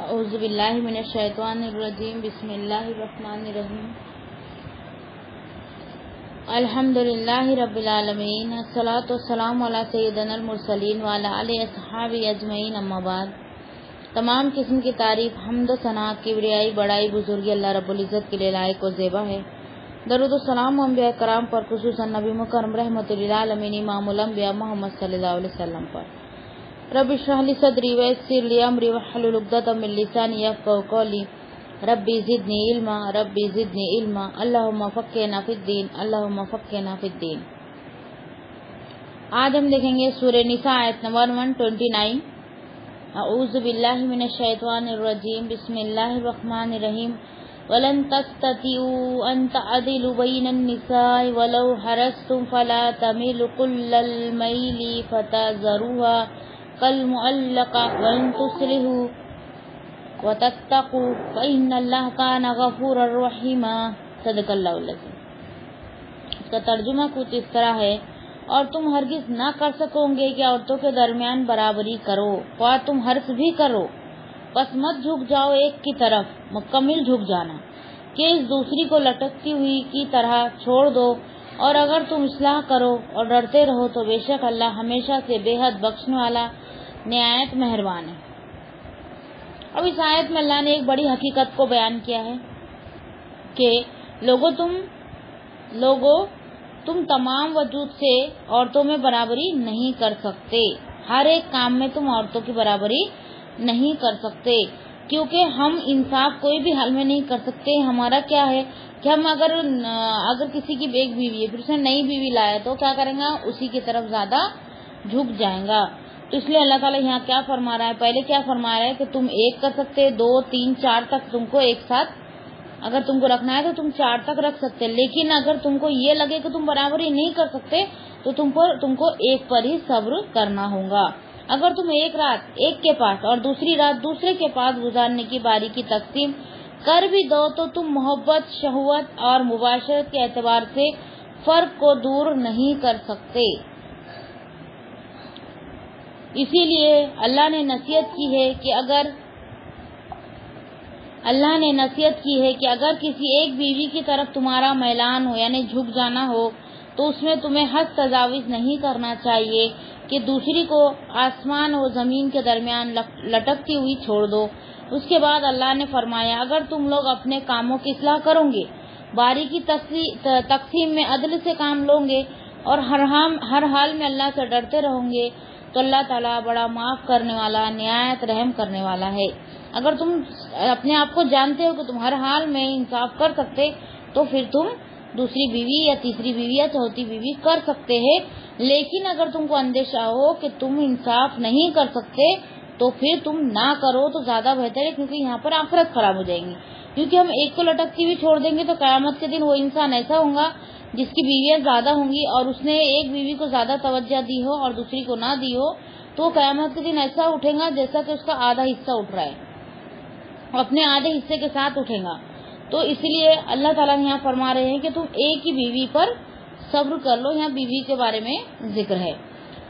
اعوذ باللہ من الشیطان الرجیم بسم اللہ الرحمن الرحیم الحمد للہ رب العالمین الصلاۃ والسلام علی سیدنا المرسلین وعلی آلہ اصحابہ اجمعین اما بعد۔ تمام قسم کی تعریف حمد و ثنا کبریائی بڑائی بزرگی اللہ رب العزت کے لیے لائق و زیبا ہے۔ درود و سلام انبیاء کرام پر، خصوصاً نبی مکرم رحمۃ للعالمین امام الانبیاء محمد صلی اللہ علیہ وسلم پر۔ رب اشرح لی صدری ویسر لی امری واحلل عقدۃ من لسانی یفقهوا قولی ربی زدنی علما ربی زدنی علما اللہم فقہنا فی الدین اللہم فقہنا فی الدین۔ آج ہم دیکھیں گے سورہ نساء آیت نمبر 129۔ اعوذ باللہ من الشیطان الرجیم بسم اللہ الرحمن الرحیم وَلَن تَسْتَطِيعُوا أَن تَعْدِلُوا بَيْنَ النِّسَاءِ وَلَوْ حَرَصْتُمْ فَلَا تَمِيلُوا كُلَّ الْمَيْلِ فَتَذَرُوهَا كَالْمُعَلَّقَةِ وَإِن تُصْلِحُوا وَتَتَّقُوا فَإِنَّ اللَّهَ كَانَ غَفُورًا رَحِيمًا۔ صدق اللہ العظیم۔ اس کا ترجمہ کچھ اس طرح ہے، اور تم ہرگز نہ کر سکو گے کہ عورتوں کے درمیان برابری کرو، خواہ تم حرص بھی کرو، بس مت جھک جاؤ ایک کی طرف، مکمل جھک جانا کہ اس دوسری کو لٹکتی ہوئی کی طرح چھوڑ دو، اور اگر تم اصلاح کرو اور ڈرتے رہو تو بے شک اللہ ہمیشہ سے بے حد بخشنے والا نہایت مہربان ہے۔ اب اس آیت میں اللہ نے ایک بڑی حقیقت کو بیان کیا ہے کہ لوگوں تم تمام وجود سے عورتوں میں برابری نہیں کر سکتے، ہر ایک کام میں تم عورتوں کی برابری نہیں کر سکتے، کیونکہ ہم انصاف کوئی بھی حال میں نہیں کر سکتے۔ ہمارا کیا ہے کہ ہم اگر کسی کی ایک بیوی ہے، پھر اس نے نئی بیوی لایا تو کیا کریں گا، اسی کی طرف زیادہ جھک جائیں گا۔ تو اس لیے اللہ تعالیٰ یہاں کیا فرما رہا ہے، پہلے کیا فرما رہا ہے کہ تم ایک کر سکتے، 2 3 4 تک تم کو ایک ساتھ اگر تم کو رکھنا ہے تو تم 4 تک رکھ سکتے، لیکن اگر تم کو یہ لگے کہ تم برابری نہیں کر سکتے تو تم کو ایک پر ہی صبر کرنا ہوگا۔ اگر تم ایک رات ایک کے پاس اور دوسری رات دوسرے کے پاس گزارنے کی باری کی تقسیم کر بھی دو تو تم محبت، شہوت اور مباشرت کے اعتبار سے فرق کو دور نہیں کر سکتے۔ اسی لیے اللہ نے نصیحت کی ہے کہ اگر کسی ایک بیوی کی طرف تمہارا میلان ہو، یعنی جھک جانا ہو، تو اس میں تمہیں حد تجاوز نہیں کرنا چاہیے کہ دوسری کو آسمان و زمین کے درمیان لٹکتی ہوئی چھوڑ دو۔ اس کے بعد اللہ نے فرمایا، اگر تم لوگ اپنے کاموں کی اصلاح کرو گے، باری کی تقسیم میں عدل سے کام لو گے اور ہر حال میں اللہ سے ڈرتے رہو گے تو اللہ تعالیٰ بڑا معاف کرنے والا، نہایت رحم کرنے والا ہے۔ اگر تم اپنے آپ کو جانتے ہو کہ تم ہر حال میں انصاف کر سکتے تو پھر تم دوسری بیوی یا تیسری بیوی یا چوتھی بیوی کر سکتے ہیں، لیکن اگر تم کو اندیشہ ہو کہ تم انصاف نہیں کر سکتے تو پھر تم نہ کرو تو زیادہ بہتر ہے، کیونکہ یہاں پر آخرت خراب ہو جائے گی۔ کیونکہ ہم ایک کو لٹکتی ہوئی چھوڑ دیں گے تو قیامت کے دن وہ انسان ایسا ہوگا جس کی بیویاں زیادہ ہوں گی اور اس نے ایک بیوی کو زیادہ توجہ دی ہو اور دوسری کو نہ دی ہو، تو قیامت کے دن ایسا اٹھے گا جیسا کہ اس کا آدھا حصہ اٹھ رہا ہے، اپنے آدھے حصے کے ساتھ اٹھے گا۔ تو اس لیے اللہ تعالیٰ یہاں فرما رہے ہیں کہ تم ایک ہی بیوی پر صبر کر لو۔ یہاں بیوی کے بارے میں ذکر ہے۔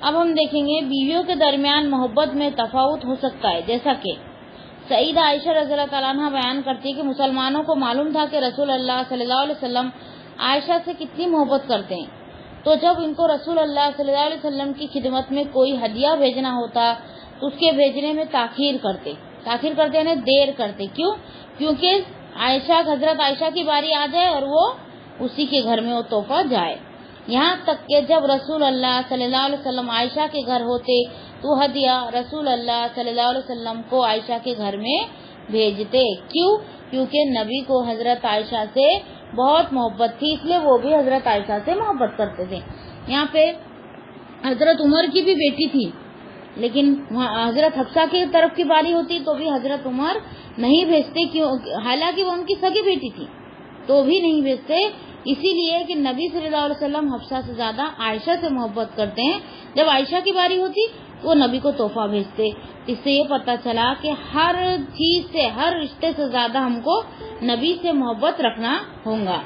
اب ہم دیکھیں گے بیویوں کے درمیان محبت میں تفاوت ہو سکتا ہے، جیسا کہ سیدہ عائشہ رضی اللہ تعالیٰ عنہ بیان کرتی ہے کہ مسلمانوں کو معلوم تھا کہ رسول اللہ صلی اللہ علیہ وسلم عائشہ سے کتنی محبت کرتے ہیں، تو جب ان کو رسول اللہ صلی اللہ علیہ وسلم کی خدمت میں کوئی ہدیہ بھیجنا ہوتا تو اس کے بھیجنے میں تاخیر کرتے یعنی دیر کرتے۔ کیونکہ حضرت عائشہ کی باری آ جائے اور وہ اسی کے گھر میں وہ تحفہ جائے۔ یہاں تک کہ جب رسول اللہ صلی اللہ علیہ وسلم عائشہ کے گھر ہوتے تو ہدیہ رسول اللہ صلی اللہ علیہ وسلم کو عائشہ کے گھر میں بھیجتے۔ کیونکہ نبی کو حضرت عائشہ سے بہت محبت تھی، اس لیے وہ بھی حضرت عائشہ سے محبت کرتے تھے۔ یہاں پہ حضرت عمر کی بھی بیٹی تھی، لیکن حضرت حفصہ کی طرف کی باری ہوتی تو بھی حضرت عمر نہیں بھیجتے، حالانکہ وہ ان کی سگی بیٹی تھی تو بھی نہیں بھیجتے، اسی لیے کہ نبی صلی اللہ علیہ وسلم حفصہ سے زیادہ عائشہ سے محبت کرتے ہیں۔ جب عائشہ کی باری ہوتی وہ نبی کو تحفہ بھیجتے۔ اس سے یہ پتہ چلا کہ ہر چیز سے، ہر رشتے سے زیادہ ہم کو نبی سے محبت رکھنا ہوگا۔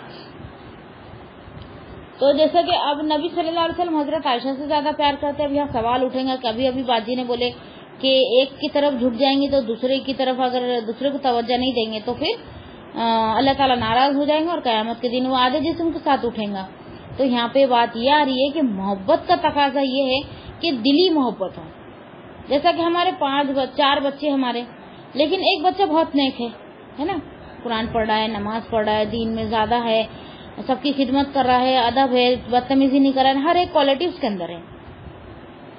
تو جیسا کہ اب نبی صلی اللہ علیہ وسلم حضرت عائشہ سے زیادہ پیار کرتے ہیں، اب یہاں سوال اٹھیں گا کہ ابھی باجی نے بولے کہ ایک کی طرف جھک جائیں گے تو دوسرے کی طرف اگر دوسرے کو توجہ نہیں دیں گے تو پھر اللہ تعالیٰ ناراض ہو جائیں گے اور قیامت کے دن وہ آدھے جسم کے ساتھ اٹھیں گا. تو یہاں پہ بات یہ آ رہی ہے کہ محبت کا تقاضا یہ ہے کہ دلی محبت ہو. جیسا کہ ہمارے 4 بچے ہمارے، لیکن ایک بچہ بہت نیک ہے نا، قرآن پڑھ رہا ہے، نماز پڑھ رہا ہے، دین میں زیادہ ہے، سب کی خدمت کر رہا ہے، ادب ہے، بدتمیزی نہیں کر رہا ہے، ہر ایک کوالٹی اس کے اندر ہے.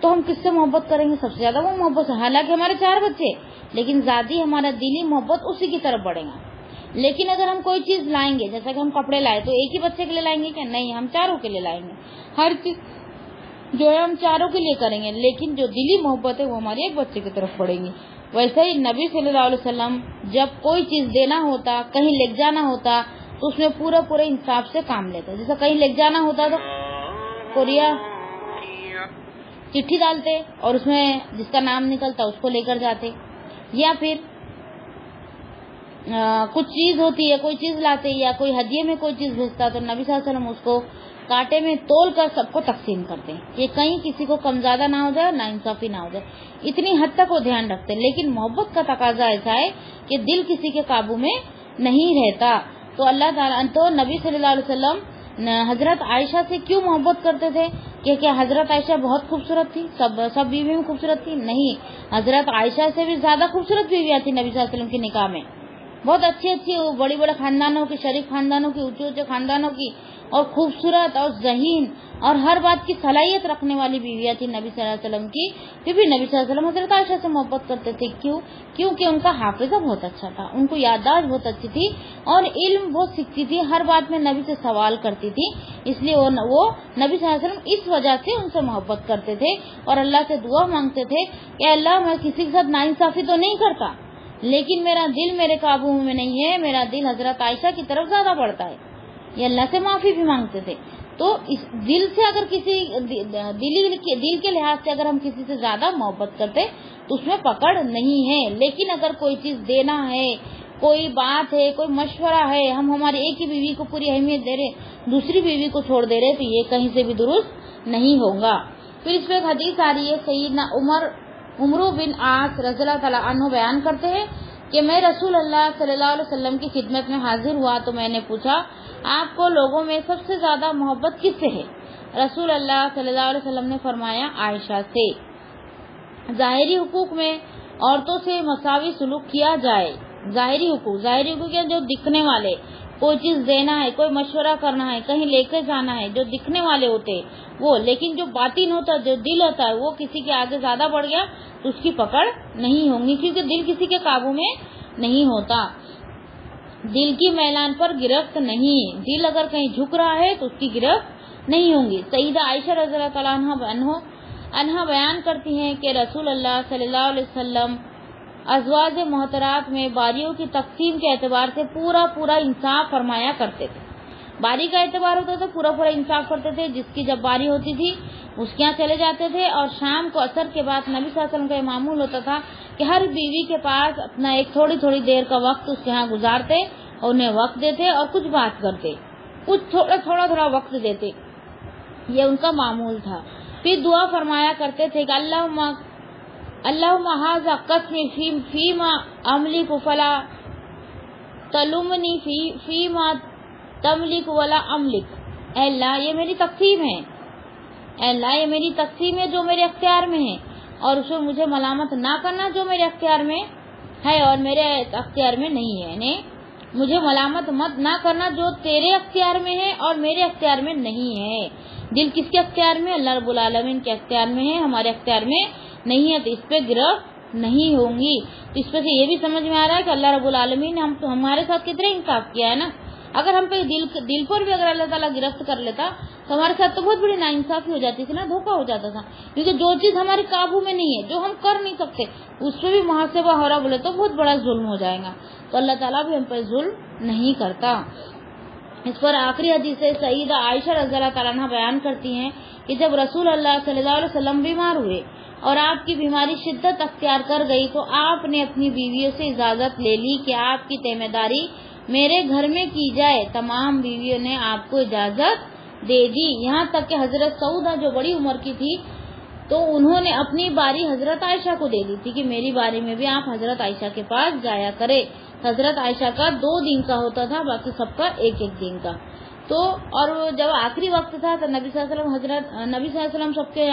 تو ہم کس سے محبت کریں گے؟ سب سے زیادہ وہ محبت سے. حالانکہ ہمارے 4 بچے، لیکن ذاتی ہمارا دلی محبت اسی کی طرف بڑھے گا. لیکن اگر ہم کوئی چیز لائیں گے، جیسا کہ ہم کپڑے لائے تو ایک ہی بچے کے لیے لائیں گے کیا؟ نہیں، ہم 4 کے لیے لائیں گے. ہر چیز جو ہے ہم 4 کے لیے کریں گے، لیکن جو دلی محبت ہے وہ ہمارے ایک بچے کی طرف بڑھیں گی. ویسے ہی نبی صلی اللہ علیہ وسلم جب کوئی چیز دینا ہوتا، کہیں لے جانا ہوتا تو اس میں پورا انصاف سے کام لیتے. جیسا کہیں لے جانا ہوتا تو کوریا چٹھی ڈالتے اور اس میں جس کا نام نکلتا اس کو لے کر جاتے. یا پھر کچھ چیز ہوتی ہے، کوئی چیز لاتے یا کوئی ہدیے میں کوئی چیز بھیجتا تو نبی صلی اللہ علیہ وسلم اس کو کانٹے میں تول کر سب کو تقسیم کرتے ہیں کہ کہیں کسی کو کم زیادہ نہ ہو جائے اور نا انصافی نہ ہو جائے. اتنی حد تک وہ دھیان رکھتے. لیکن محبت کا تقاضا ایسا ہے کہ دل کسی کے قابو میں نہیں رہتا. تو اللہ تعالیٰ تو نبی صلی اللہ علیہ وسلم حضرت عائشہ سے کیوں محبت کرتے تھے؟ کہ کیا حضرت عائشہ بہت خوبصورت تھی؟ سب بیویوں خوبصورت تھی؟ نہیں، حضرت عائشہ سے بھی زیادہ خوبصورت بیویاں تھی نبی صلی اللہ علیہ وسلم کی نکاح میں. بہت اچھی بڑے خاندانوں کی، شریف خاندانوں کی، اونچے خاندانوں کی، اور خوبصورت اور ذہین اور ہر بات کی صلاحیت رکھنے والی بیویاں تھی نبی صلی اللہ علیہ وسلم کی. پھر بھی نبی صلی اللہ علیہ وسلم حضرت عائشہ سے محبت کرتے تھے. کیونکہ ان کا حافظہ بہت اچھا تھا، ان کو یادداشت بہت اچھی تھی اور علم بہت سیکھتی تھی، ہر بات میں نبی سے سوال کرتی تھی. اس لیے وہ نبی صلی اللہ علیہ وسلم اس وجہ سے ان سے محبت کرتے تھے اور اللہ سے دعا مانگتے تھے کہ اللہ میں کسی کے ساتھ ناانصافی تو نہیں کرتا، لیکن میرا دل میرے قابو میں نہیں ہے، میرا دل حضرت عائشہ کی طرف زیادہ بڑھتا ہے. یہ اللہ سے معافی بھی مانگتے تھے. تو اس دل سے اگر کسی دل کے لحاظ سے اگر ہم کسی سے زیادہ محبت کرتے تو اس میں پکڑ نہیں ہے. لیکن اگر کوئی چیز دینا ہے، کوئی بات ہے، کوئی مشورہ ہے، ہم ہماری ایک ہی بیوی کو پوری اہمیت دے رہے، دوسری بیوی کو چھوڑ دے رہے، تو یہ کہیں سے بھی درست نہیں ہوگا. پھر اس پہ ایک حدیث آ رہی ہے، سیدنا عمر بن عاص رضی اللہ تعالیٰ عنہ بیان کرتے ہیں کہ میں رسول اللہ صلی اللہ علیہ وسلم کی خدمت میں حاضر ہوا تو میں نے پوچھا آپ کو لوگوں میں سب سے زیادہ محبت کس سے ہے؟ رسول اللہ صلی اللہ علیہ وسلم نے فرمایا عائشہ سے. ظاہری حقوق میں عورتوں سے مساوی سلوک کیا جائے. ظاہری حقوق جو دکھنے والے، کوئی چیز دینا ہے، کوئی مشورہ کرنا ہے، کہیں لے کے جانا ہے، جو دکھنے والے ہوتے وہ، لیکن جو باطن ہوتا ہے، جو دل ہوتا ہے، وہ کسی کے آگے زیادہ بڑھ گیا تو اس کی پکڑ نہیں ہوگی، کیونکہ دل کسی کے قابو میں نہیں ہوتا. دل کی میلان پر گرفت نہیں، دل اگر کہیں جھک رہا ہے تو اس کی گرفت نہیں ہوگی. سیدہ عائشہ رضی اللہ تعالیٰ عنہ بیان کرتی ہیں کہ رسول اللہ صلی اللہ علیہ وسلم ازواج محترات میں باریوں کی تقسیم کے اعتبار سے پورا انصاف فرمایا کرتے تھے. باری کا اعتبار ہوتا تھا، پورا انصاف کرتے تھے. جس کی جب باری ہوتی تھی اس کے یہاں چلے جاتے تھے، اور شام کو عصر کے بعد نبی صلی اللہ علیہ وسلم کا یہ معمول ہوتا تھا کہ ہر بیوی کے پاس اپنا ایک تھوڑی دیر کا وقت اس کے ہاں گزارتے اور انہیں وقت دیتے اور کچھ بات کرتے، کچھ تھوڑا وقت دیتے. یہ ان کا معمول تھا. پھر دعا فرمایا کرتے تھے کہ اللہم ھذا قسمی فیما املک فلا تلمنی فیما تملک ولا املک. اے اللہ یہ میری تقسیم ہے، اے اللہ یہ میری تقسیم ہے جو میرے اختیار میں ہے، اور اس میں مجھے ملامت نہ کرنا جو میرے اختیار میں ہے اور میرے اختیار میں نہیں ہے. یعنی مجھے ملامت مت نہ کرنا جو تیرے اختیار میں ہے اور میرے اختیار میں نہیں ہے. دل کس کے اختیار میں؟ اللہ رب العالمین کے اختیار میں ہے، ہمارے اختیار میں نہیں ہے، تو اس پہ گرفت نہیں ہوں گی. تو اس پہ سے یہ بھی سمجھ میں آ رہا ہے کہ اللہ رب العالمین نے ہمارے ساتھ کتنا انصاف کیا ہے نا. اگر ہم پہ دل پر بھی اگر اللہ تعالیٰ گرفت کر لیتا تو ہمارے ساتھ تو بہت بڑی ناانصافی ہو جاتی تھی نا، دھوکا ہو جاتا تھا. کیونکہ جو چیز ہمارے قابو میں نہیں ہے، جو ہم کر نہیں سکتے، اس پہ بھی محاسبہ ہو رہا بولے تو بہت بڑا ظلم ہو جائے گا. تو اللہ تعالیٰ بھی ہم پہ ظلم نہیں کرتا. اس پر آخری حدیث سے سیدہ عائشہ رضی اللہ تعالیٰ عنہ بیان کرتی ہیں کہ جب رسول اللہ صلی اللہ علیہ وسلم بیمار ہوئے اور آپ کی بیماری شدت اختیار کر گئی تو آپ نے اپنی بیویوں سے اجازت لے لی کہ آپ کی تیمہ داری میرے گھر میں کی جائے. تمام بیویوں نے آپ کو اجازت دے دی، یہاں تک کہ حضرت سعودہ جو بڑی عمر کی تھی تو انہوں نے اپنی باری حضرت عائشہ کو دے دی تھی کہ میری باری میں بھی آپ حضرت عائشہ کے پاس جایا کرے. حضرت عائشہ کا 2 دن کا ہوتا تھا, باقی سب کا 1 دن کا. تو اور جب آخری وقت تھا تو نبی صلی اللہ علیہ وسلم سب کے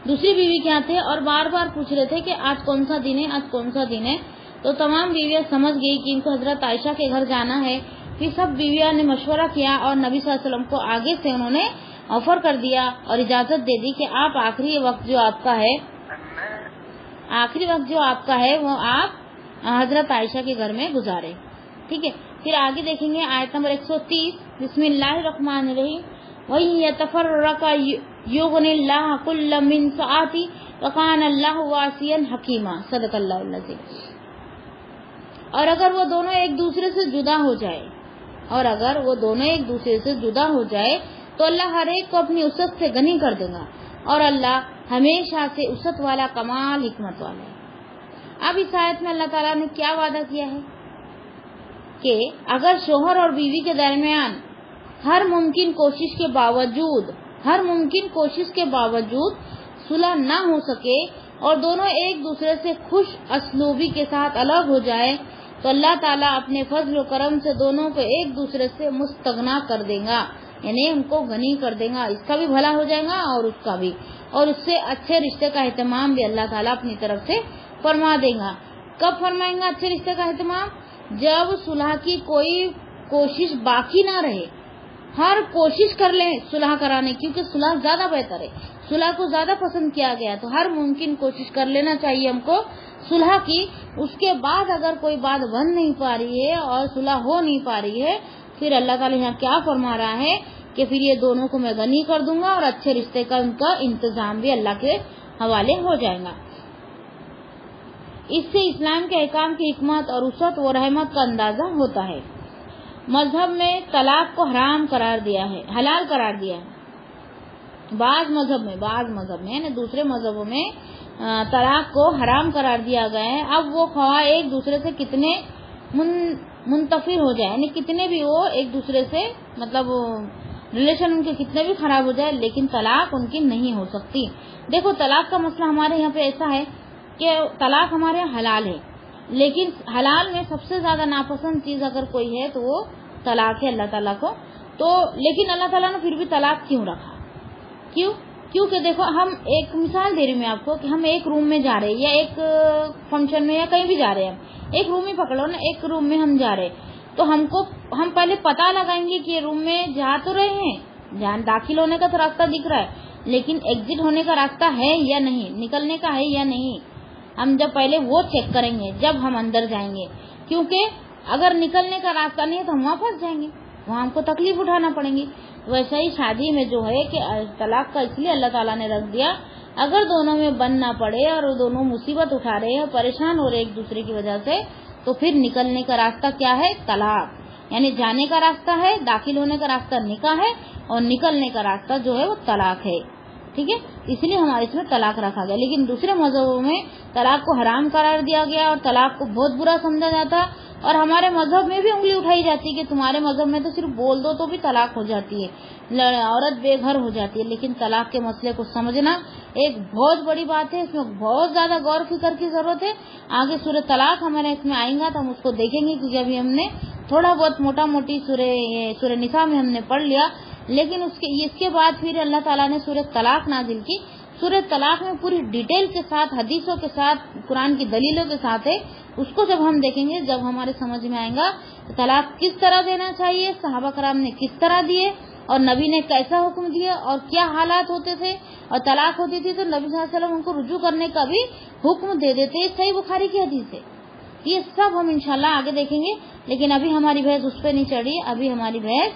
دوسری بیوی کے یہاں تھے اور بار بار پوچھ رہے تھے کہ آج کون سا دن ہے, آج کون سا دن ہے. تو تمام بیویاں سمجھ گئی کہ ان کو حضرت عائشہ کے گھر جانا ہے. پھر سب بیویاں نے مشورہ کیا اور نبی صلی اللہ علیہ وسلم کو آگے سے انہوں نے آفر کر دیا اور اجازت دے دی کہ آپ آخری وقت جو آپ کا ہے وہ آپ حضرت عائشہ کے گھر میں گزارے. ٹھیک ہے. پھر آگے دیکھیں گے آیت نمبر 130. بسم اللہ الرحمن الرحیم. وَإِن يَتَفَرَّقَا يُغْنِ اللَّهُ كُلًّا مِّن سَعَتِهِ وَكَانَ اللَّهُ وَاسِعًا حَكِيمًا. صدق اللہ العظیم. اور اگر وہ دونوں ایک دوسرے سے جدا ہو جائے تو اللہ ہر ایک کو اپنی وسعت سے غنی کر دے گا اور اللہ ہمیشہ سے وسعت والا, کمال حکمت والا ہے. اب اس آیت میں اللہ تعالیٰ نے کیا وعدہ کیا ہے کہ اگر شوہر اور بیوی کے درمیان ہر ممکن کوشش کے باوجود صلح نہ ہو سکے اور دونوں ایک دوسرے سے خوش اسلوبی کے ساتھ الگ ہو جائے تو اللہ تعالیٰ اپنے فضل و کرم سے دونوں کو ایک دوسرے سے مستغنا کر دے گا, یعنی ان کو غنی کر دے گا. اس کا بھی بھلا ہو جائے گا اور اس کا بھی, اور اس سے اچھے رشتے کا اہتمام بھی اللہ تعالیٰ اپنی طرف سے فرما دے گا. کب فرمائیں گا اچھے رشتے کا اہتمام؟ جب صلح کی کوئی کوشش باقی نہ رہے, ہر کوشش کر لیں صلح کرانے, کیونکہ صلح زیادہ بہتر ہے, صلح کو زیادہ پسند کیا گیا. تو ہر ممکن کوشش کر لینا چاہیے ہم کو صلح کی. اس کے بعد اگر کوئی بات بن نہیں پا رہی ہے اور صلح ہو نہیں پا رہی ہے, پھر اللہ تعالیٰ یہاں کیا فرما رہا ہے کہ پھر یہ دونوں کو میں غنی کر دوں گا اور اچھے رشتے کا ان کا انتظام بھی اللہ کے حوالے ہو جائے گا. اس سے اسلام کے احکام کی حکمت اور وسعت و رحمت کا اندازہ ہوتا ہے. مذہب میں طلاق کو حرام قرار دیا ہے, حلال قرار دیا ہے. بعض مذہب میں یعنی دوسرے مذہبوں میں طلاق کو حرام قرار دیا گیا ہے. اب وہ خواہ ایک دوسرے سے کتنے منتفر ہو جائے, یعنی کتنے بھی وہ ایک دوسرے سے مطلب ریلیشن ان کے کتنے بھی خراب ہو جائے, لیکن طلاق ان کی نہیں ہو سکتی. دیکھو طلاق کا مسئلہ ہمارے یہاں پہ ایسا ہے کہ طلاق ہمارے یہاں حلال ہے, لیکن حلال میں سب سے زیادہ ناپسند چیز اگر کوئی ہے تو وہ طلاق ہے اللہ تعالیٰ کو. تو لیکن اللہ تعالیٰ نے پھر بھی طلاق کیوں رکھا؟ کیونکہ دیکھو ہم ایک مثال دے رہی ہوں میں آپ کو کہ ہم ایک روم میں جا رہے ہیں یا ایک فنکشن میں یا کہیں بھی جا رہے ہیں, ایک روم ہی پکڑو نا, ایک روم میں ہم جا رہے تو ہم پہلے پتہ لگائیں گے کہ روم میں جا تو رہے ہیں, داخل ہونے کا تو راستہ دکھ رہا ہے, لیکن ایگزٹ ہونے کا راستہ ہے یا نہیں, نکلنے کا ہے یا نہیں. ہم جب پہلے وہ چیک کریں گے جب ہم اندر جائیں گے, کیونکہ اگر نکلنے کا راستہ نہیں ہے تو ہم وہاں پھنس جائیں گے, وہاں ہم کو تکلیف اٹھانا پڑیں گی. ویسا ہی شادی میں جو ہے کہ طلاق کا اس لیے اللہ تعالیٰ نے رکھ دیا, اگر دونوں میں بن نہ پڑے اور دونوں مصیبت اٹھا رہے ہیں, پریشان ہو رہے ایک دوسرے کی وجہ سے, تو پھر نکلنے کا راستہ کیا ہے؟ طلاق. یعنی جانے کا راستہ ہے, داخل ہونے کا راستہ نکاح ہے, اور نکلنے کا راستہ جو ہے وہ طلاق ہے. ٹھیک ہے, اس لیے ہمارے اس میں طلاق رکھا گیا. لیکن دوسرے مذہبوں میں طلاق کو حرام قرار دیا گیا اور طلاق کو بہت برا سمجھا جاتا, اور ہمارے مذہب میں بھی انگلی اٹھائی جاتی کہ تمہارے مذہب میں تو صرف بول دو تو بھی طلاق ہو جاتی ہے, عورت بے گھر ہو جاتی ہے. لیکن طلاق کے مسئلے کو سمجھنا ایک بہت بڑی بات ہے, اس میں بہت زیادہ غور فکر کی ضرورت ہے. آگے سورہ طلاق ہمارے اس میں آئیں گا تو ہم اس کو دیکھیں گے, کیونکہ ابھی ہم نے تھوڑا بہت موٹا موٹی سورہ نساء میں ہم نے پڑھ لیا, لیکن اس کے بعد پھر اللہ تعالیٰ نے سورہ طلاق نازل کی. سورہ طلاق میں پوری ڈیٹیل کے ساتھ, حدیثوں کے ساتھ, قرآن کی دلیلوں کے ساتھ ہے. اس کو جب ہم دیکھیں گے, جب ہمارے سمجھ میں آئے گا طلاق کس طرح دینا چاہیے, صحابہ کرام نے کس طرح دیے, اور نبی نے کیسا حکم دیا, اور کیا حالات ہوتے تھے, اور طلاق ہوتی تھی تو نبی صلی اللہ علیہ وسلم ان کو رجوع کرنے کا بھی حکم دے دیتے. صحیح بخاری کی حدیث ہے. یہ سب ہم انشاءاللہ آگے دیکھیں گے, لیکن ابھی ہماری بحث اس پہ نہیں چڑھ رہی, ابھی ہماری بحث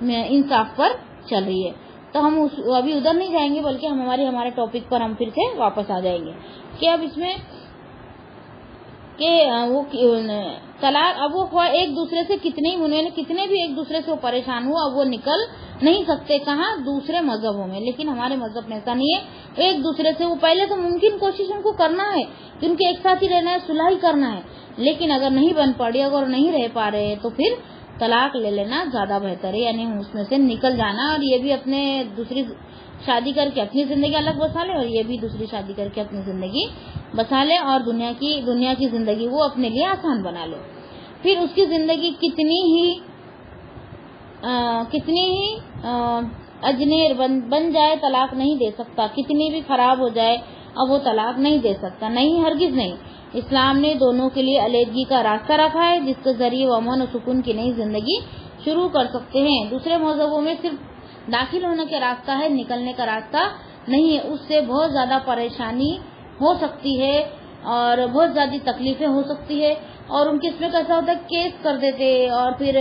انصاف پر چل رہی ہے. تو ہم ابھی ادھر نہیں جائیں گے, بلکہ ہم ہمارے ٹاپک پر ہم پھر سے واپس آ جائیں گے کہ اب اس میں کہ وہ طلاق, اب وہ ایک دوسرے سے کتنے بھی ایک دوسرے سے پریشان ہو, اب وہ نکل نہیں سکتے. کہاں؟ دوسرے مذہبوں میں. لیکن ہمارے مذہب میں ایسا نہیں ہے. ایک دوسرے سے وہ پہلے تو ممکن کوشش ان کو کرنا ہے کہ ان کے ایک ساتھ ہی رہنا ہے, صلح ہی کرنا ہے, لیکن اگر نہیں بن پڑی, اگر نہیں رہ پا رہے تو پھر طلاق لے لینا زیادہ بہتر ہے, یعنی اس میں سے نکل جانا. اور یہ بھی اپنے دوسری شادی کر کے اپنی زندگی الگ بسا لے اور یہ بھی دوسری شادی کر کے اپنی زندگی بسا لے اور دنیا کی زندگی وہ اپنے لیے آسان بنا لے. پھر اس کی زندگی کتنی ہی اجنیر بن جائے طلاق نہیں دے سکتا، کتنی بھی خراب ہو جائے اب وہ طلاق نہیں دے سکتا. نہیں، ہرگز نہیں. اسلام نے دونوں کے لیے علیحدگی کا راستہ رکھا ہے جس کے ذریعے وہ امن و سکون کی نئی زندگی شروع کر سکتے ہیں. دوسرے مذہبوں میں صرف داخل ہونے کا راستہ ہے، نکلنے کا راستہ نہیں ہے. اس سے بہت زیادہ پریشانی ہو سکتی ہے اور بہت زیادہ تکلیفیں ہو سکتی ہے. اور ان کے اس میں کیسا ہوتا ہے، کیس کر دیتے اور پھر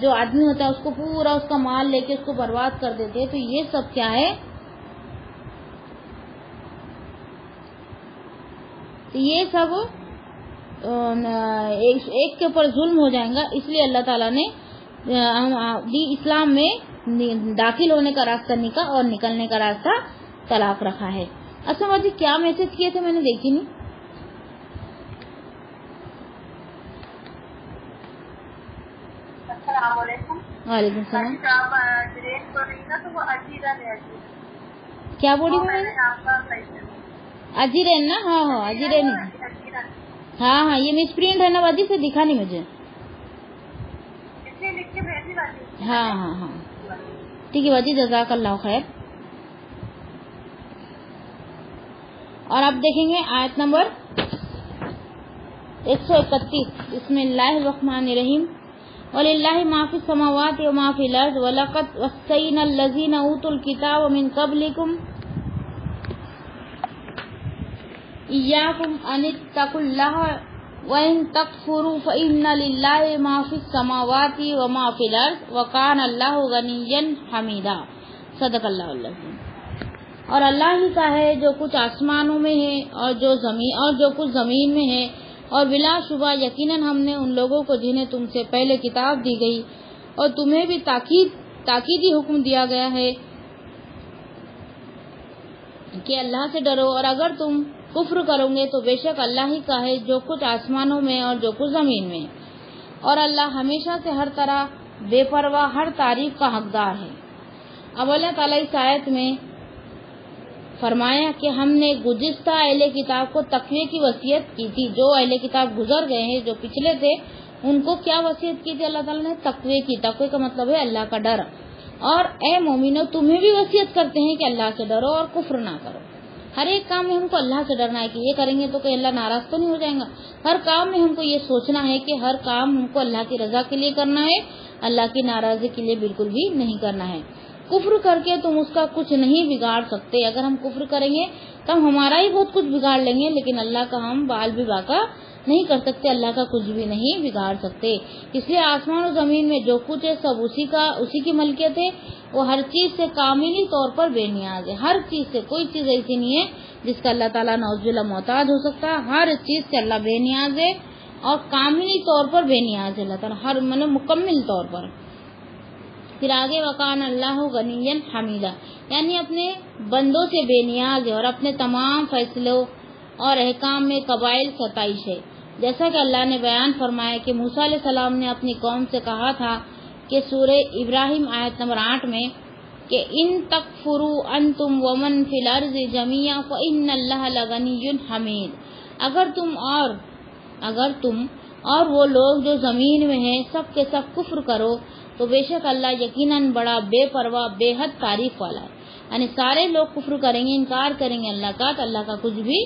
جو آدمی ہوتا ہے اس کو پورا اس کا مال لے کے اس کو برباد کر دیتے. تو یہ سب کیا ہے، یہ سب ایک کے اوپر ظلم ہو جائے گا. اس لیے اللہ تعالیٰ نے اسلام میں داخل ہونے کا راستہ نکاح اور نکلنے کا راستہ طلاق رکھا ہے. اچھا جی، کیا میسج کیے تھے میں نے دیکھی نہیں. السلام علیکم. وعلیکم السلام. کیا بولی میں نے؟ اجیرین نا؟ ہاں اجیرین. ہاں یہ مس پرنٹ ہے نا باجی، سے دکھا نہیں مجھے. ہاں ٹھیک ہے باجی، جزاک اللہ خیر. اور آپ دیکھیں گے آیت نمبر 131. بسم اللہ الرحمن الرحیم. وَلِلَّهِ مَا فِي السَّمَاوَاتِ وَمَا فِي الْأَرْضِ وَلَقَدْ وَصَّيْنَا الَّذِينَ أُوتُوا الْكِتَابَ مِنْ قَبْلِكُمْ إِيَّاكُمْ أَنِ اتَّقُوا اللَّهَ وَإِن تَكْفُرُوا فَإِنَّ لِلَّهِ مَا فِي السَّمَاوَاتِ وَمَا فِي الْأَرْضِ وَكَانَ اللَّهُ غَنِيًّا حَمِيدًا. صدق اللہ العظیم. اور اللہ ہی کا ہے جو کچھ آسمانوں میں ہے اور جو کچھ زمین میں ہے، اور بلا شبہ یقیناً ہم نے ان لوگوں کو جنہیں تم سے پہلے کتاب دی گئی اور تمہیں بھی تاکیدی حکم دیا گیا ہے کہ اللہ سے ڈرو، اور اگر تم کفر کرو گے تو بے شک اللہ ہی کا ہے جو کچھ آسمانوں میں اور جو کچھ زمین میں، اور اللہ ہمیشہ سے ہر طرح بے پرواہ ہر تعریف کا حقدار ہے. اب اللہ تعالیٰ اس آیت میں فرمایا کہ ہم نے گزشتہ اہل کتاب کو تقوی کی وصیت کی تھی. جو اہل کتاب گزر گئے ہیں، جو پچھلے تھے، ان کو کیا وصیت کی تھی اللہ تعالیٰ نے؟ تقوی کی. تقوی کا مطلب ہے اللہ کا ڈر. اور اے مومنو، تمہیں بھی وصیت کرتے ہیں کہ اللہ سے ڈرو اور کفر نہ کرو. ہر ایک کام میں ہم کو اللہ سے ڈرنا ہے کہ یہ کریں گے تو کہ اللہ ناراض تو نہیں ہو جائے گا. ہر کام میں ہم کو یہ سوچنا ہے کہ ہر کام ہم کو اللہ کی رضا کے لیے کرنا ہے، اللہ کی ناراضی کے لیے بالکل بھی نہیں کرنا ہے. کفر کر کے تم اس کا کچھ نہیں بگاڑ سکتے. اگر ہم کفر کریں گے تو ہم ہمارا ہی بہت کچھ بگاڑ لیں گے، لیکن اللہ کا ہم بال بھی باقا نہیں کر سکتے، اللہ کا کچھ بھی نہیں بگاڑ سکتے. اس لیے آسمان و زمین میں جو کچھ ہے سب اسی کی ملکیت ہے. وہ ہر چیز سے کاملی طور پر بے نیاز ہے. ہر چیز سے، کوئی چیز ایسی نہیں ہے جس کا اللہ تعالیٰ نعوذ باللہ محتاج ہو سکتا ہے. ہر چیز سے اللہ بے نیاز ہے اور کاملی طور پر بے نیاز ہے اللہ تعالیٰ، ہر مکمل طور پر. پھر آگے وکان اللہ غنیًا حمیدا، یعنی اپنے بندوں سے بے نیاز ہے اور اپنے تمام فیصلوں اور احکام میں قبائل ستائش ہے. جیسا کہ اللہ نے بیان فرمایا کہ موسیٰ علیہ السلام نے اپنی قوم سے کہا تھا کہ سورہ ابراہیم آیت نمبر 8 میں کہ ان تکفروا انتم ومن فی الارض جميعا فإن اللہ لغنی حمید. اگر تم اور وہ لوگ جو زمین میں ہیں سب کے سب کفر کرو تو بے شک اللہ یقیناً بڑا بے پرواہ بے حد تعریف والا ہے. یعنی سارے لوگ کفر کریں گے، انکار کریں گے اللہ کا، تو اللہ کا کچھ بھی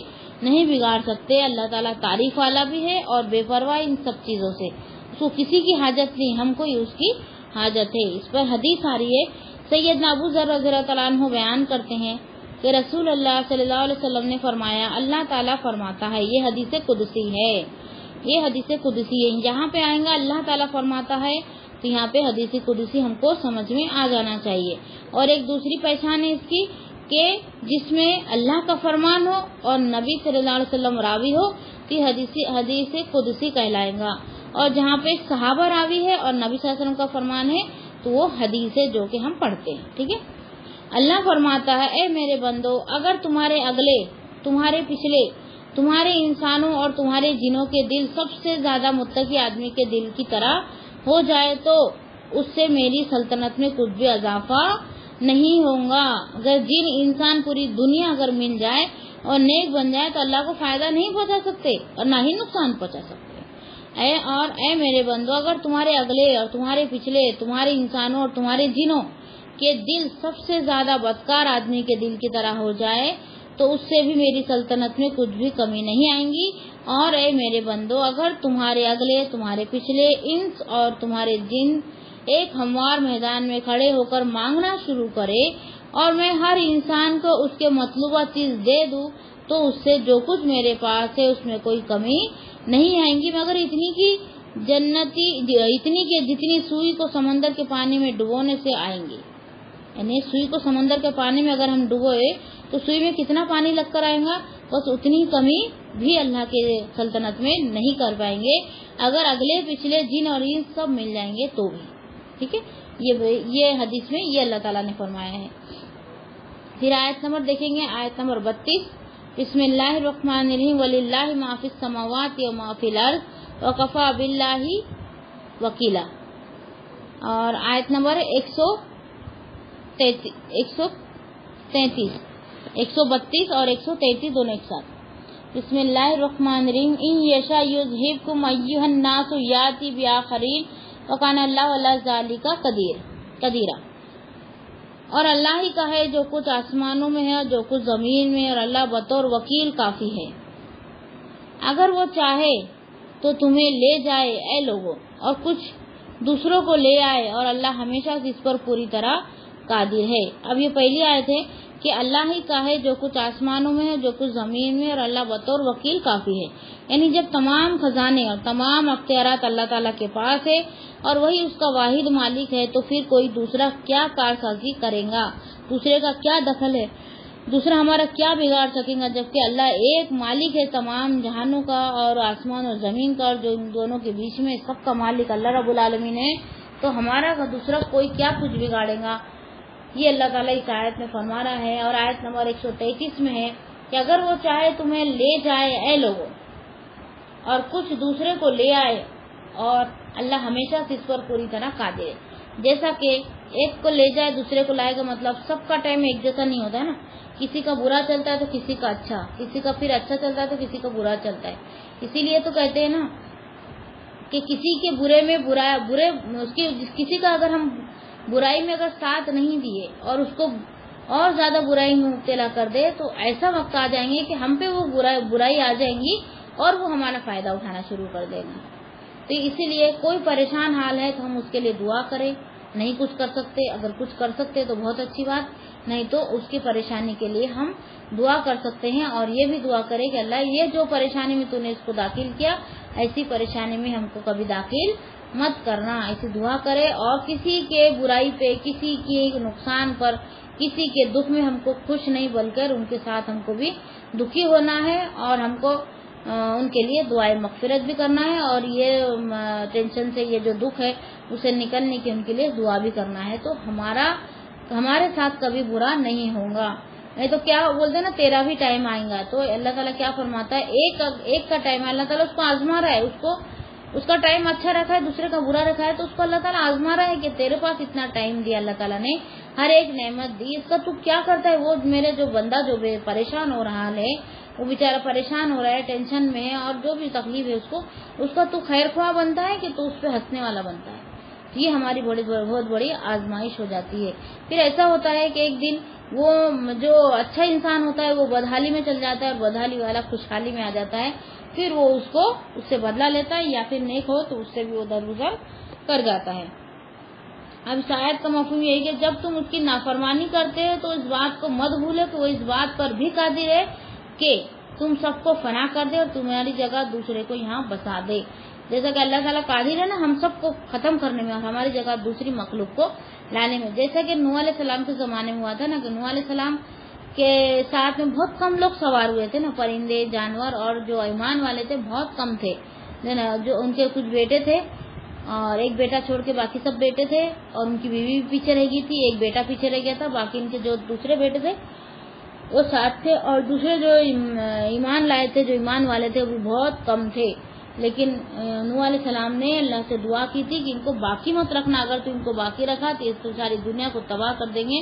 نہیں بگاڑ سکتے. اللہ تعالیٰ تعریف والا بھی ہے اور بے پرواہ ان سب چیزوں سے. اس کو کسی کی حاجت نہیں، ہم کو ہی اس کی حاجت ہے. اس پر حدیث آ رہی ہے، سیدنا ابو ذر رضی اللہ تعالیٰ عنہ بیان کرتے ہیں کہ رسول اللہ صلی اللہ علیہ وسلم نے فرمایا، اللہ تعالیٰ فرماتا ہے، یہ حدیث قدسی ہے، یہ حدیث قدسی ہے. یہاں پہ آئیں گا اللہ تعالیٰ فرماتا ہے تو یہاں پہ حدیث قدسی ہم کو سمجھ میں آ جانا چاہیے. اور ایک دوسری پہچان ہے اس کی کہ جس میں اللہ کا فرمان ہو اور نبی صلی اللہ علیہ وسلم راوی ہو تو حدیث قدسی کہلائے گا. اور جہاں پہ صحابہ راوی ہے اور نبی صلی اللہ علیہ وسلم کا فرمان ہے تو وہ حدیث ہے جو کہ ہم پڑھتے ہیں. ٹھیک ہے. اللہ فرماتا ہے، اے میرے بندو، اگر تمہارے اگلے، تمہارے پچھلے، تمہارے انسانوں اور تمہارے جنوں کے دل سب سے زیادہ متقی آدمی کے دل کی طرح ہو جائے تو اس سے میری سلطنت میں کچھ بھی اضافہ نہیں ہوگا. اگر جن انسان پوری دنیا اگر مل جائے اور نیک بن جائے تو اللہ کو فائدہ نہیں پہنچا سکتے اور نہ ہی نقصان پہنچا سکتے. اے میرے بندو، اگر تمہارے اگلے اور تمہارے پچھلے، تمہارے انسانوں اور تمہارے جنوں کے دل سب سے زیادہ بدکار آدمی کے دل کی طرح ہو جائے تو اس سے بھی میری سلطنت میں کچھ بھی کمی نہیں آئیں گی. اور اے میرے بندو، اگر تمہارے اگلے، تمہارے پچھلے، انس اور تمہارے جن ایک ہموار میدان میں کھڑے ہو کر مانگنا شروع کرے اور میں ہر انسان کو اس کے مطلوبہ چیز دے دوں تو اس سے جو کچھ میرے پاس ہے اس میں کوئی کمی نہیں آئیں گی مگر اتنی کہ جتنی سوئی کو سمندر کے پانی میں ڈبونے سے آئیں گی. یعنی سوئی کو سمندر کے پانی میں اگر ہم ڈبوئے تو سوئی میں کتنا پانی لگ کر آئے گا، بس اتنی کمی بھی اللہ کے سلطنت میں نہیں کر پائیں گے اگر اگلے پچھلے جن اور ان سب مل جائیں گے تو بھی. ٹھیک ہے، یہ حدیث میں یہ اللہ تعالیٰ نے فرمایا ہے. پھر آیت نمبر دیکھیں گے، آیت نمبر 32. بسم اللہ الرحمن الرحیم وللہ ما فی السماوات و ما فی الارض وکفی باللہ وکیلا. اور آیت نمبر 132 اور 133 دونوں ایک ساتھ. بسم اللہ الرحمن الرحیم ان یشاء یذہبکم ایھا الناس یاتی بآخرین وکان اللہ علی ذلک قدیرا. اور اللہ ہی کا ہے جو کچھ آسمانوں میں ہے اور جو کچھ زمین میں، اور اللہ بطور وکیل کافی ہے. اگر وہ چاہے تو تمہیں لے جائے اے لوگوں اور کچھ دوسروں کو لے آئے، اور اللہ ہمیشہ اس پر پوری طرح قادر ہے. اب یہ پہلی آیت ہے کہ اللہ ہی کا ہے جو کچھ آسمانوں میں ہے، جو کچھ زمین میں، اور اللہ بطور وکیل کافی ہے. یعنی جب تمام خزانے اور تمام اختیارات اللہ تعالیٰ کے پاس ہے اور وہی اس کا واحد مالک ہے تو پھر کوئی دوسرا کیا کارسازی کرے گا، دوسرے کا کیا دخل ہے، دوسرا ہمارا کیا بگاڑ سکے گا، جبکہ اللہ ایک مالک ہے تمام جہانوں کا اور آسمان اور زمین کا، اور جو ان دونوں کے بیچ میں سب کا مالک اللہ رب العالمین ہے، تو ہمارا دوسرا کوئی کیا کچھ بگاڑے گا. یہ اللہ تعالیٰ اس آیت میں فرما رہا ہے. اور آیت نمبر 133 میں ہے کہ اگر وہ چاہے تمہیں لے جائے اے لوگوں اور کچھ دوسرے کو لے آئے، اور اللہ ہمیشہ سے اس پر پوری طرح قادر ہے. جیسا کہ ایک کو لے جائے دوسرے کو لائے گا، مطلب سب کا ٹائم ایک جیسا نہیں ہوتا ہے نا. کسی کا برا چلتا ہے تو کسی کا اچھا، کسی کا پھر اچھا چلتا ہے تو کسی کا برا چلتا ہے. اسی لیے تو کہتے ہیں نا کہ کسی کے برے میں کسی کا اگر ہم برائی میں اگر ساتھ نہیں دیے اور اس کو اور زیادہ برائی میں مبتلا کر دے تو ایسا وقت آ جائیں گے کہ ہم پہ وہ برائی آ جائیں گی اور وہ ہمارا فائدہ اٹھانا شروع کر دے گا. تو اسی لیے کوئی پریشان حال ہے تو ہم اس کے لیے دعا کریں. نہیں کچھ کر سکتے، اگر کچھ کر سکتے تو بہت اچھی بات، نہیں تو اس کی پریشانی کے لیے ہم دعا کر سکتے ہیں. اور یہ بھی دعا کرے کہ اللہ یہ جو پریشانی میں تو نے اس کو داخل کیا، ایسی پریشانی میں ہم کو کبھی داخل مت کرنا، ایسی دعا کرے. اور کسی کے برائی پہ، کسی کے نقصان پر، کسی کے دکھ میں ہم کو خوش نہیں بلکہ ان کے ساتھ ہم کو بھی دکھی ہونا ہے اور ہم کو ان کے لیے دعائے مغفرت بھی کرنا ہے. اور یہ ٹینشن سے، یہ جو دکھ ہے اسے نکلنے کی ان کے لیے دعا بھی کرنا ہے. تو ہمارے ساتھ کبھی برا نہیں ہوگا. نہیں تو کیا بولتے نا تیرا بھی ٹائم آئے گا. تو اللہ تعالیٰ کیا فرماتا ہے، ایک کا ٹائم ہے، اللہ تعالیٰ اس کو آزما رہا ہے، اس کا ٹائم اچھا رکھا ہے، دوسرے کا برا رکھا ہے، تو اس کو اللہ تعالیٰ آزما رہا ہے کہ تیرے پاس اتنا ٹائم دیا اللہ تعالیٰ نے، ہر ایک نعمت دی، اس کا تو کیا کرتا ہے. وہ میرے جو بندہ جو پریشان ہو رہا ہے، وہ بیچارہ پریشان ہو رہا ہے، ٹینشن میں ہے، اور جو بھی تکلیف ہے اس کا تو خیر خواہ بنتا ہے کہ تو اس پہ ہنسنے والا بنتا ہے. یہ ہماری بہت بڑی آزمائش ہو جاتی ہے. پھر ایسا ہوتا ہے کہ ایک دن وہ جو اچھا انسان ہوتا ہے وہ بدحالی میں چل جاتا ہے اور بدحالی والا خوشحالی میں آ جاتا ہے. پھر وہ اس سے بدلہ لیتا ہے، یا پھر نیک ہو تو اس سے بھی وہ درگزر کر جاتا ہے. اب اس آیت کا مفہوم یہ ہے کہ جب تم اس کی نافرمانی کرتے ہو تو اس بات کو مت بھولو کہ وہ اس بات پر بھی قادر ہے کہ تم سب کو فنا کر دے اور تمہاری جگہ دوسرے کو یہاں بسا دے. جیسا کہ اللہ تعالیٰ قادر ہے نا ہم سب کو ختم کرنے میں اور ہماری جگہ دوسری مخلوق کو لانے میں. جیسا کہ نوح علیہ السلام کے زمانے میں ہوا تھا نا کہ نوح علیہ السلام کے ساتھ میں بہت کم لوگ سوار ہوئے تھے نا، پرندے جانور، اور جو ایمان والے تھے بہت کم تھے. جو ان کے کچھ بیٹے تھے اور ایک بیٹا چھوڑ کے باقی سب بیٹے تھے، اور ان کی بیوی بھی پیچھے رہ گئی تھی، ایک بیٹا پیچھے رہ گیا تھا، باقی ان کے جو دوسرے بیٹے تھے وہ ساتھ تھے، اور دوسرے جو ایمان لائے تھے، جو ایمان والے تھے وہ بہت کم تھے. لیکن نوح علیہ السلام نے اللہ سے دعا کی تھی کہ ان کو باقی مت رکھنا، اگر تو ان کو باقی رکھا تو اس ساری دنیا کو تباہ کر دیں گے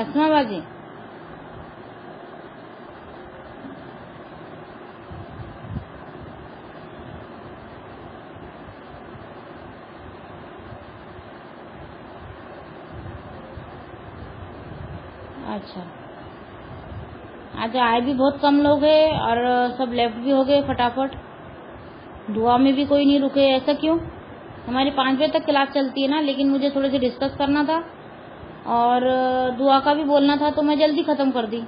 اسما باجی اچھا آج آئے بھی بہت کم لوگ ہیں اور سب لیفٹ بھی ہو گئے فٹافٹ. دعا میں بھی کوئی نہیں رکے, ایسا کیوں؟ ہماری 5 بجے تک کلاس چلتی ہے نا, لیکن مجھے تھوڑے سے ڈسکس کرنا تھا اور دعا کا بھی بولنا تھا تو میں جلدی ختم کر دی.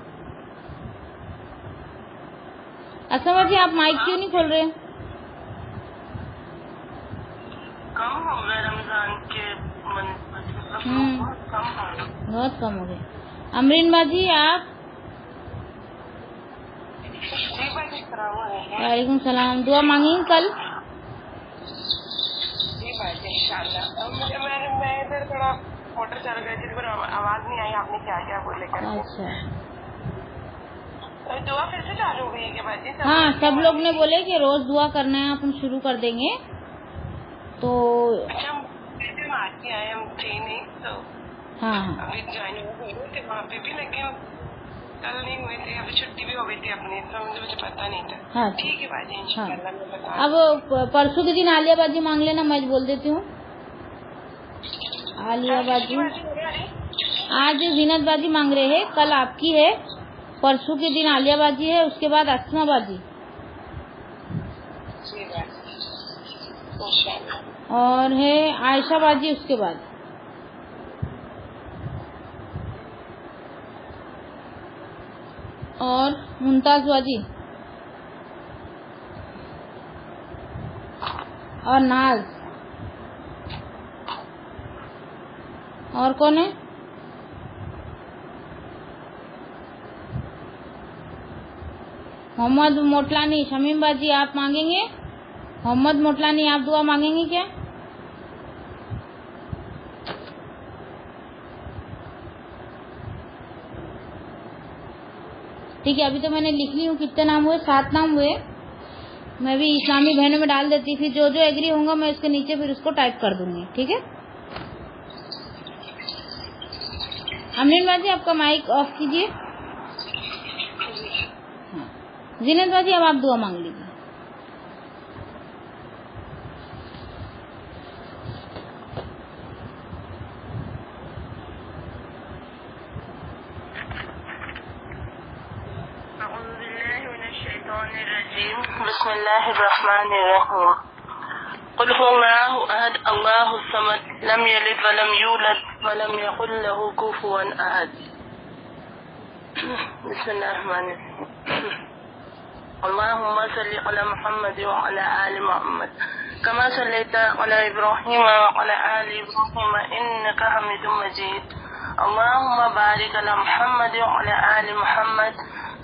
اسما جی آپ مائک کیوں نہیں کھول رہے؟ کم ہو گئے رمضان کے بہت کم ہو گئے. امرین باجی آپ؟ وعلیکم السلام. دعا مانگیں کل؟ جی باجی انشاءاللہ. میں ادھر تھوڑا موٹر چل گئی تھی, آواز نہیں آئی آپ نے کیا کیا بولے کر. اچھا دعا پھر سے چالو ہو گئی ہے کیا باجی؟ ہاں سب لوگ نے بولے کہ روز دعا کرنا ہے, آپ ہم شروع کر دیں گے. تو اچھا ہم آج ہی آئے, ہم تھے نہیں تو ہاں ابھی جوائن ہوئے تھے وہاں پہ بھی, لیکن کل نہیں ہوئے تھے, ابھی چھٹی بھی ہو گئی تھی اپنی تو مجھے پتا نہیں تھا. ہاں ٹھیک ہے باجی انشاءاللہ میں بتا. اب پرسوں کے دن عالیہ باجی مانگ لینا, میں بول دیتی ہوں. عالیہ باجی آج زینت باجی مانگ رہے ہیں, کل آپ کی ہے, پرسوں کے دن عالیہ باجی ہے, اس کے بعد اسما باجی اور ہے عائشہ باجی اس کے بعد. اور ممتاز باجی اور ناز. اور کون ہے؟ محمد موٹلانی. شمیم باجی آپ مانگیں گے؟ محمد موٹلانی آپ دعا مانگیں گے کیا؟ ٹھیک ہے, ابھی تو میں نے لکھ لی ہوں. کتنے نام ہوئے؟ 7 نام ہوئے. میں بھی اسلامی بہنوں میں ڈال دیتی, پھر جو ایگری ہوں گا میں اس کے نیچے پھر اس کو ٹائپ کر دوں گی. ٹھیک ہے امرین باجی آپ کا مائک آف کیجیے. زینت باجی اب آپ دعا مانگ لیجیے. بسم اللہ الرحمن الرحیم. قل هو الله احد اللہ الصمد لم یلد ولم یولد ولم یکن له کفوا احد. بسم اللہ الرحمن الرحیم. اللهم صل على محمد وعلى آل محمد كما صليت على إبراهيم وعلى آل إبراهيم إنك حميد مجيد. اللهم بارك على محمد وعلى آل محمد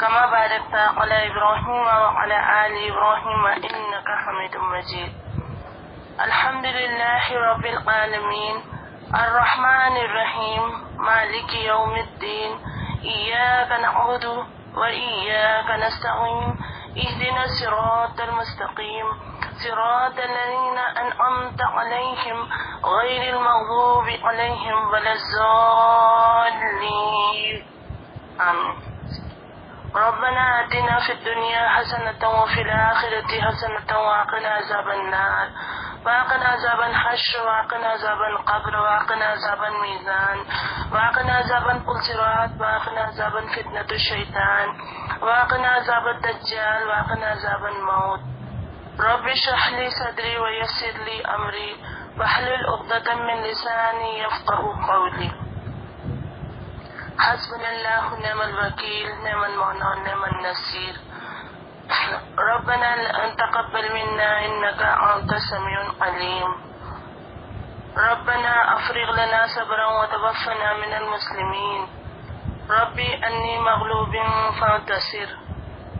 كما باركت على إبراهيم وعلى آل إبراهيم إنك حميد مجيد. الحمد لله رب العالمين الرحمن الرحيم مالك يوم الدين إياك نعبد وإياك نستعين اهدنا الصراط المستقيم صراط الذين أنعمت عليهم غير المغضوب عليهم ولا الضالين آمين. ربنا آتنا في الدنيا حسنة وفي الآخرة حسنة وقنا عذاب النار وقنا عذاب الحشر وقنا عذاب القبر وقنا عذاب الميزان وقنا عذاب الصراط وقنا عذاب فتنة الشيطان وقنا عذاب الدجال وقنا عذاب الموت. رب اشرح لي صدري ويسر لي أمري واحلل عقدة من لساني يفقه قولي. حسبنا الله ونعم الوكيل نعم المولى ونعم النصير. ربنا تقبل منا إنك أنت السميع العليم. ربنا أفرغ لنا صبرا وتوفنا من المسلمين. ربي أني مغلوب فانتصر.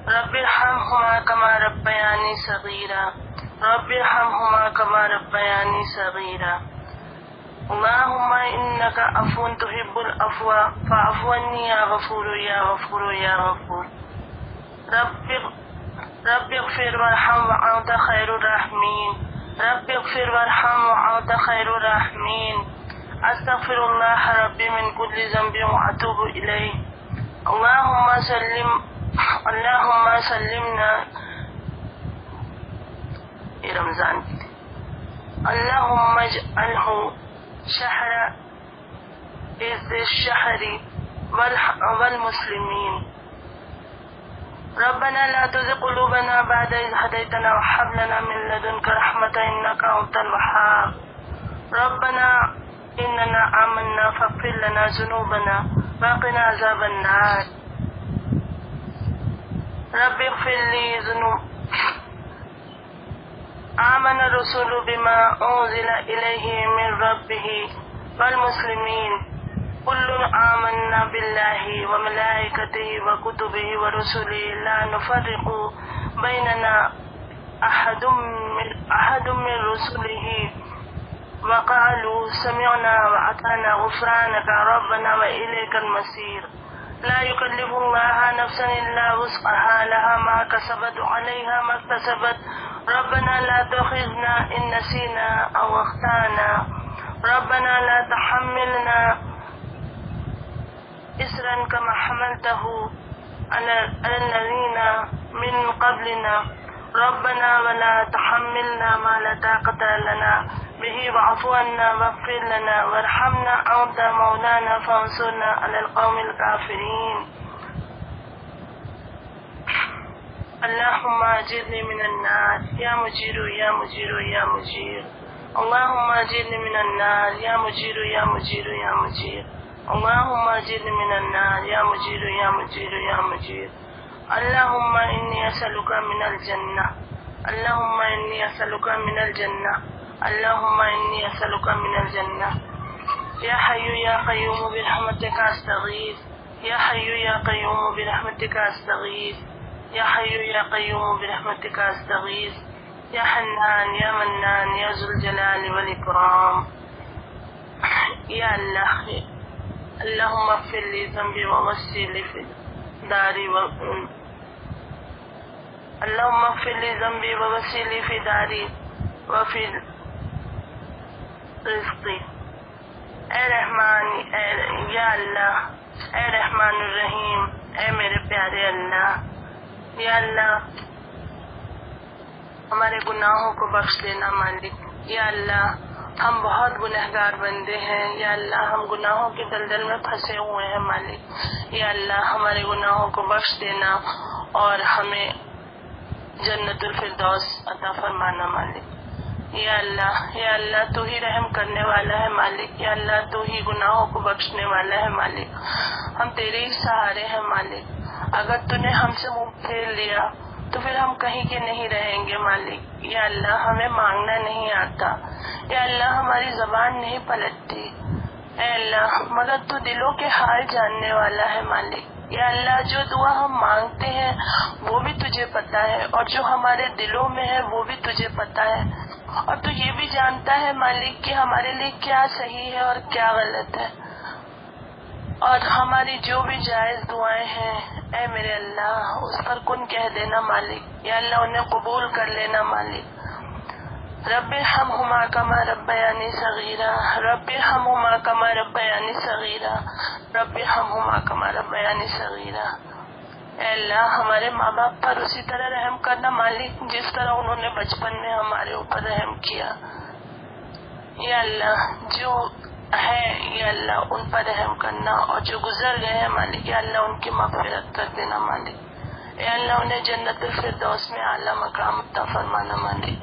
رب ارحمهما كما ربياني صغيرا. رب ارحمهما كما ربياني صغيرا. اللهم إنك عفو تحب العفو فاعف عني يا غفور يا غفور يا غفور. رب اغفر وارحم وأنت خير الراحمين. رب اغفر وارحم وأنت خير الراحمين. أستغفر الله ربي من كل ذنب وأتوب إليه. اللهم سلمنا رمضان. اللهم اجعله شهر عز الشهر والمسلمين. ربنا لا تزغ قلوبنا بعد إذ هديتنا وهب لنا من لدنك رحمة إنك أنت الوهاب. ربنا إننا آمنا فاغفر لنا ذنوبنا وقنا عذاب النار. رب اغفر لي ذنوب. آمن الرسول بما أنزل إليه من ربه والمسلمين كل آمنا بالله وملائكته وكتبه ورسله لا نفرق بيننا أحد من رسله وقالوا سمعنا وأطعنا غفرانك ربنا وإليك المصير. لا يكلف الله نفسا إلا وسعها لها ما كسبت وعليها ما اكتسبت. ربنا لا تؤاخذنا إن نسينا أو أخطأنا. ربنا لا تحملنا إصرا كما حملته على الذين من قبلنا. ربنا ولا تحملنا ما لا طاقة لنا به واعف عنا واغفر لنا وارحمنا أنت مولانا فانصرنا على القوم الكافرين. اللهم أجرني من النار يا مجير يا مجير يا مجير. اللهم أجرني من النار يا مجير يا مجير يا مجير. اللهم أجرني من النار يا مجير يا مجير يا مجير. اللهم إني أسألك من الجنة. اللهم إني أسألك من الجنة. اللهم إني أسألك من الجنة. يا حي يا قيوم برحمتك أستغيث. يا حي يا قيوم برحمتك أستغيث. يا حي يا قيوم برحمتك أستغيث. يا حنان يا منان يا ذو الجلال والإكرام. يا الله اللهم اغفر لي ذنبي ووسع لي في داري اللهم اغفر لي ذنبي ووسع لي في داري وفي رزقي. اے رحمان یا اللہ، اے رحمان الرحیم، اے میرے پیارے اللہ، یا اللہ ہمارے گناہوں کو بخش دینا مالک. یا اللہ ہم بہت گنہگار بندے ہیں. یا اللہ ہم گناہوں کے دلدل میں پھنسے ہوئے ہیں مالک. یا اللہ ہمارے گناہوں کو بخش دینا اور ہمیں جنت الفردوس عطا فرمانا مالک. یا اللہ تو ہی رحم کرنے والا ہے مالک. یا اللہ تو ہی گناہوں کو بخشنے والا ہے مالک. ہم تیرے ہی سہارے ہیں مالک. اگر تو نے ہم سے منہ پھیر لیا تو پھر ہم کہیں کے نہیں رہیں گے مالک. یا اللہ ہمیں مانگنا نہیں آتا. یا اللہ ہماری زبان نہیں پلٹتی. اے اللہ مگر تو دلوں کے حال جاننے والا ہے مالک. یا اللہ جو دعا ہم مانگتے ہیں وہ بھی تجھے پتا ہے اور جو ہمارے دلوں میں ہے وہ بھی تجھے پتا ہے. اور تو یہ بھی جانتا ہے مالک کہ ہمارے لیے کیا صحیح ہے اور کیا غلط ہے. اور ہماری جو بھی جائز دعائیں ہیں اے میرے اللہ اس پر کن کہہ دینا مالک. یا اللہ انہیں قبول کر لینا مالک. رب ارحمہما کما ربیانی صغیرا. رب ارحمہما کما ربیانی صغیرا. رب ارحمہما کما ربیانی صغیرا. اے اللہ ہمارے ماں باپ پر اسی طرح رحم کرنا مالک جس طرح انہوں نے بچپن میں ہمارے اوپر رحم کیا. یا اللہ جو ہے یا اللہ ان پر رحم کرنا اور جو گزر گئے ہیں مالک یا اللہ ان کی مغفرت کر دینا مالک. یا اللہ انہیں جنت الفردوس میں اعلیٰ مقام عطا فرمانا مالک.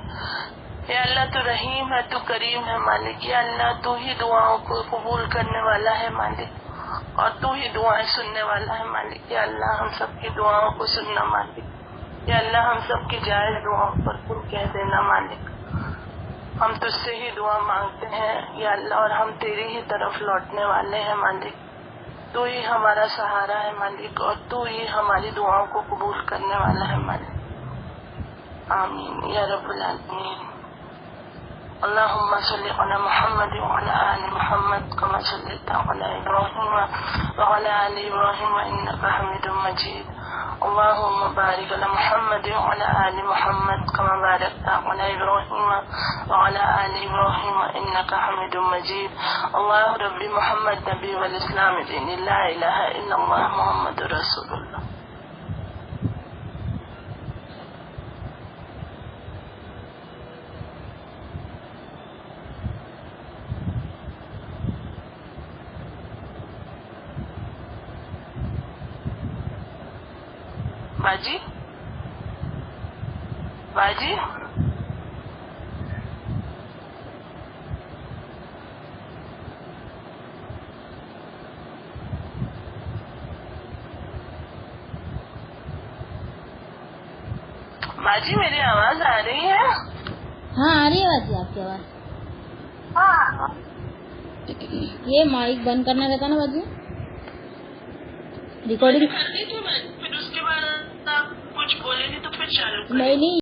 یا اللہ تو رحیم ہے، تو کریم ہے مالک. یا اللہ تو ہی دعاؤں کو قبول کرنے والا ہے مالک اور تو ہی دعائیں سننے والا ہے مالک. یا اللہ ہم سب کی دعاؤں کو سننا مالک. یا اللہ ہم سب کی جائز دعاؤں پر کن کہہ دینا مالک. ہم تجھ سے ہی دعا مانگتے ہیں یا اللہ اور ہم تیری ہی طرف لوٹنے والے ہیں مالک. تو ہی ہمارا سہارا ہے مالک اور تو ہی ہماری دعاؤں کو قبول کرنے والا ہے مالک. آمین یا رب العالمین. اللهم صل على محمد وعلى آل محمد كما صليت على إبراهيم وعلى آل إبراهيم إنك حميد مجيد. اللهم بارك على محمد وعلى آل محمد كما باركت على إبراهيم وعلى آل إبراهيم إنك حميد مجيد. الله رب محمد نبي والإسلام دين لا إله إلا الله محمد رسول الله. باجی باجی باجی میری آواز آ رہی ہے؟ ہاں آ رہی ہے باجی آپ کی آواز. یہ مائک بند کرنا رہتا نا باجی, ریکارڈنگ پھر اس کے بعد آپ کچھ بولے گی تو پھر چالو نہیں